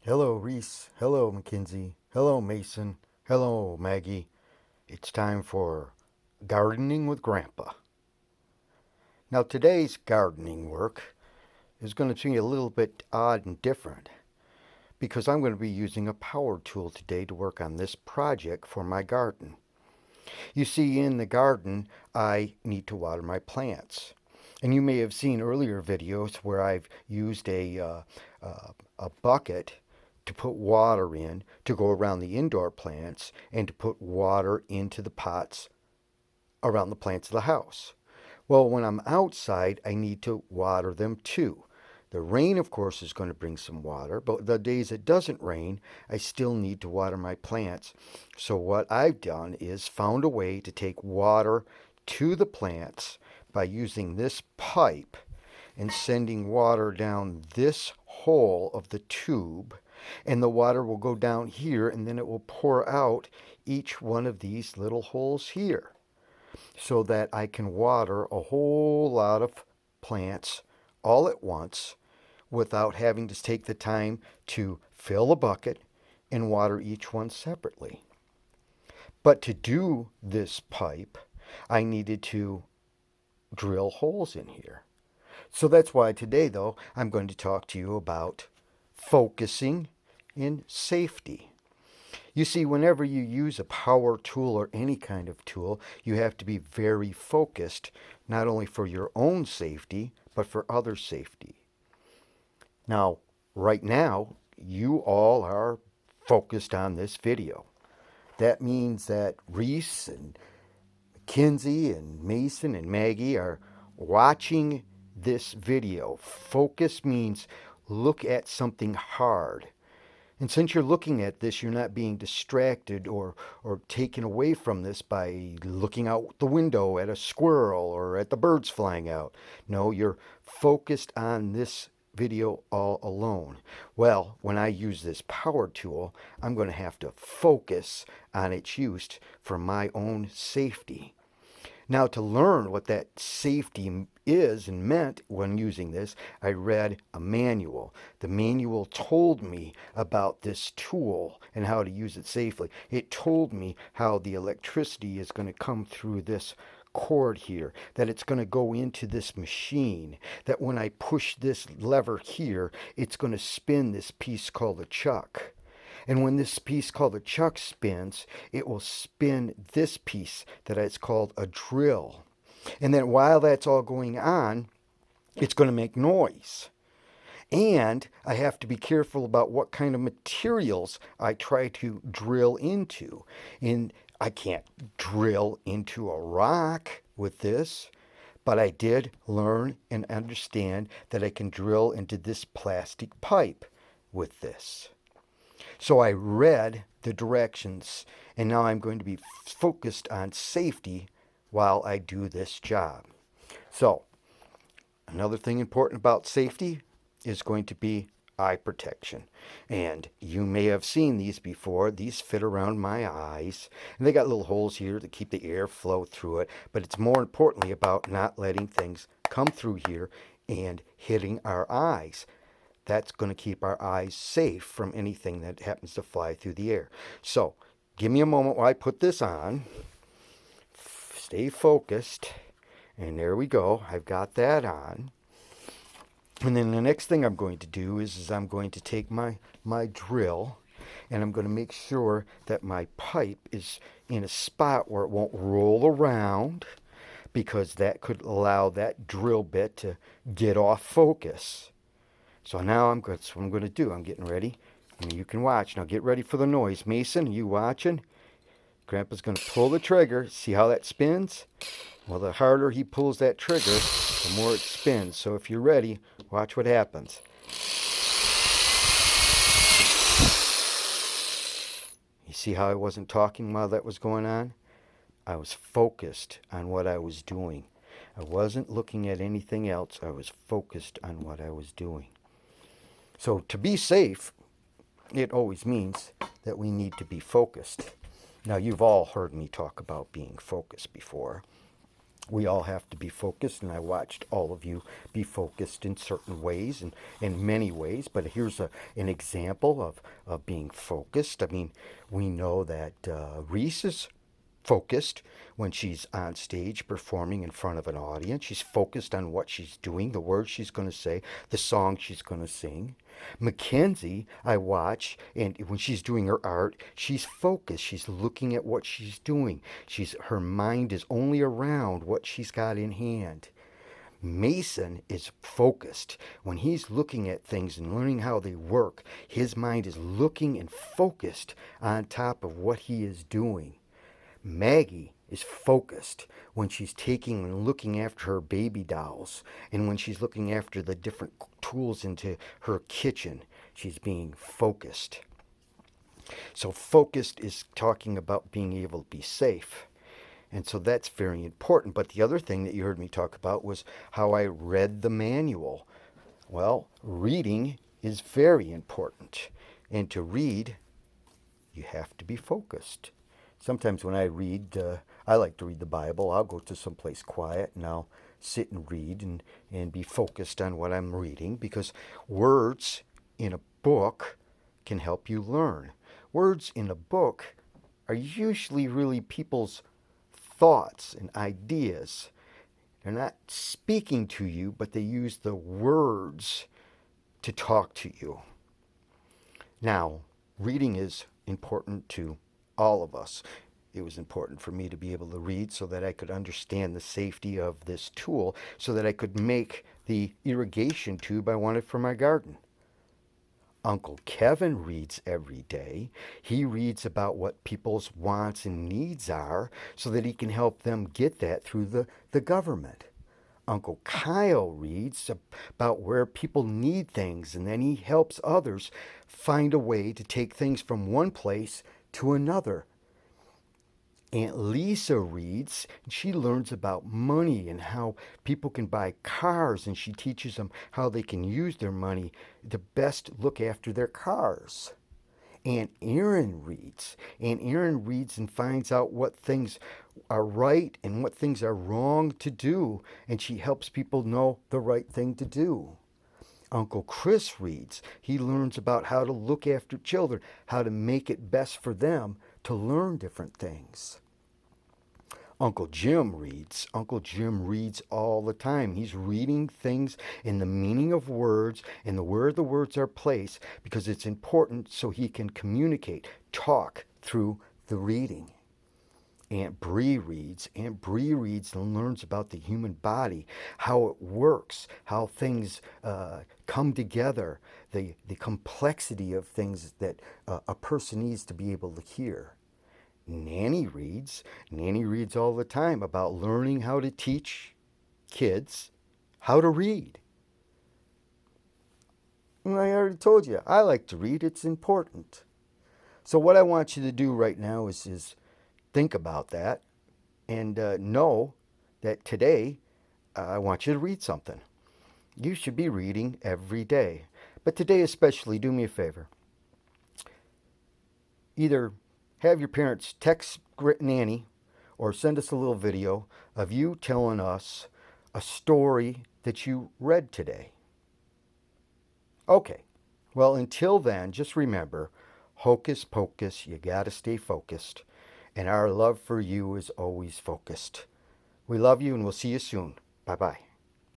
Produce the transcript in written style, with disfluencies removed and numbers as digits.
Hello, Reese. Hello, Mackenzie. Hello, Mason. Hello, Maggie. It's time for Gardening with Grandpa. Now, today's gardening work is going to be a little bit odd and different because I'm going to be using a power tool today to work on this project for my garden. You see, in the garden, I need to water my plants. And you may have seen earlier videos where I've used a bucket to put water in to go around the indoor plants and to put water into the pots around the plants of the house. Well, when I'm outside, I need to water them too. The rain, of course, is going to bring some water, but the days it doesn't rain, I still need to water my plants. So, what I've done is found a way to take water to the plants by using this pipe and sending water down this hole of the tube. And the water will go down here and then it will pour out each one of these little holes here so that I can water a whole lot of plants all at once without having to take the time to fill a bucket and water each one separately. But to do this pipe, I needed to drill holes in here. So that's why today, though, I'm going to talk to you about focusing in safety. You see, whenever you use a power tool or any kind of tool, you have to be very focused, not only for your own safety, but for other safety. Now, right now, you all are focused on this video. That means that Reese and Kinsey and Mason and Maggie are watching this video. Focus means look at something hard. And since you're looking at this, you're not being distracted or taken away from this by looking out the window at a squirrel or at the birds flying out. No, you're focused on this video all alone. Well, when I use this power tool, I'm going to have to focus on its use for my own safety. Now, to learn what that safety is and meant when using this, I read a manual. The manual told me about this tool and how to use it safely. It told me how the electricity is going to come through this cord here, that it's going to go into this machine, that when I push this lever here, it's going to spin this piece called a chuck. And when this piece called a chuck spins, it will spin this piece that is called a drill. And then while that's all going on, it's going to make noise. And I have to be careful about what kind of materials I try to drill into. And I can't drill into a rock with this, but I did learn and understand that I can drill into this plastic pipe with this. So I read the directions, and now I'm going to be focused on safety while I do this job. So, another thing important about safety is going to be eye protection. And you may have seen these before. These fit around my eyes. And they got little holes here to keep the air flow through it. But it's more importantly about not letting things come through here and hitting our eyes. That's going to keep our eyes safe from anything that happens to fly through the air. So, give me a moment while I put this on. Stay focused. And there we go. I've got that on. And then the next thing I'm going to do is I'm going to take my drill and I'm going to make sure that my pipe is in a spot where it won't roll around, because that could allow that drill bit to get off focus. So now that's what I'm going to do. I'm getting ready. And you can watch. Now get ready for the noise. Mason, are you watching? Grandpa's going to pull the trigger. See how that spins? Well, the harder he pulls that trigger, the more it spins. So if you're ready, watch what happens. You see how I wasn't talking while that was going on? I was focused on what I was doing. I wasn't looking at anything else. I was focused on what I was doing. So to be safe, it always means that we need to be focused. Now, you've all heard me talk about being focused before. We all have to be focused, and I watched all of you be focused in certain ways and in many ways. But here's an example of being focused. I mean, we know that Reese is focused when she's on stage performing in front of an audience. She's focused on what she's doing, the words she's going to say, the song she's going to sing. Mackenzie, I watch, and when she's doing her art, she's focused. She's looking at what she's doing. Her mind is only around what she's got in hand. Mason is focused. When he's looking at things and learning how they work, his mind is looking and focused on top of what he is doing. Maggie is focused when she's taking and looking after her baby dolls, and when she's looking after the different tools into her kitchen. She's being focused. So focused is talking about being able to be safe. And so that's very important. But the other thing that you heard me talk about was how I read the manual. Well, reading is very important. And to read, you have to be focused. Sometimes when I read, I like to read the Bible. I'll go to someplace quiet and I'll sit and read and be focused on what I'm reading, because words in a book can help you learn. Words in a book are usually really people's thoughts and ideas. They're not speaking to you, but they use the words to talk to you. Now, reading is important to all of us. It was important for me to be able to read so that I could understand the safety of this tool, so that I could make the irrigation tube I wanted for my garden. Uncle Kevin reads every day. He reads about what people's wants and needs are so that he can help them get that through the government. Uncle Kyle reads about where people need things, and then he helps others find a way to take things from one place to another. Aunt Lisa reads, and she learns about money and how people can buy cars, and she teaches them how they can use their money to best look after their cars. Aunt Erin reads. Aunt Erin reads and finds out what things are right and what things are wrong to do, and she helps people know the right thing to do. Uncle Chris reads. He learns about how to look after children, how to make it best for them to learn different things. Uncle Jim reads. Uncle Jim reads all the time. He's reading things in the meaning of words and where the words are placed, because it's important so he can communicate, talk through the reading. Aunt Bree reads. Aunt Bree reads and learns about the human body, how it works, how things come together, the complexity of things that a person needs to be able to hear. Nanny reads. Nanny reads all the time about learning how to teach kids how to read. And I already told you, I like to read. It's important. So what I want you to do right now is think about that and know that today I want you to read something. You should be reading every day. But today especially, do me a favor. Either have your parents text Nanny or send us a little video of you telling us a story that you read today. Okay. Well, until then, just remember, hocus pocus, you gotta stay focused. And our love for you is always focused. We love you and we'll see you soon. Bye-bye.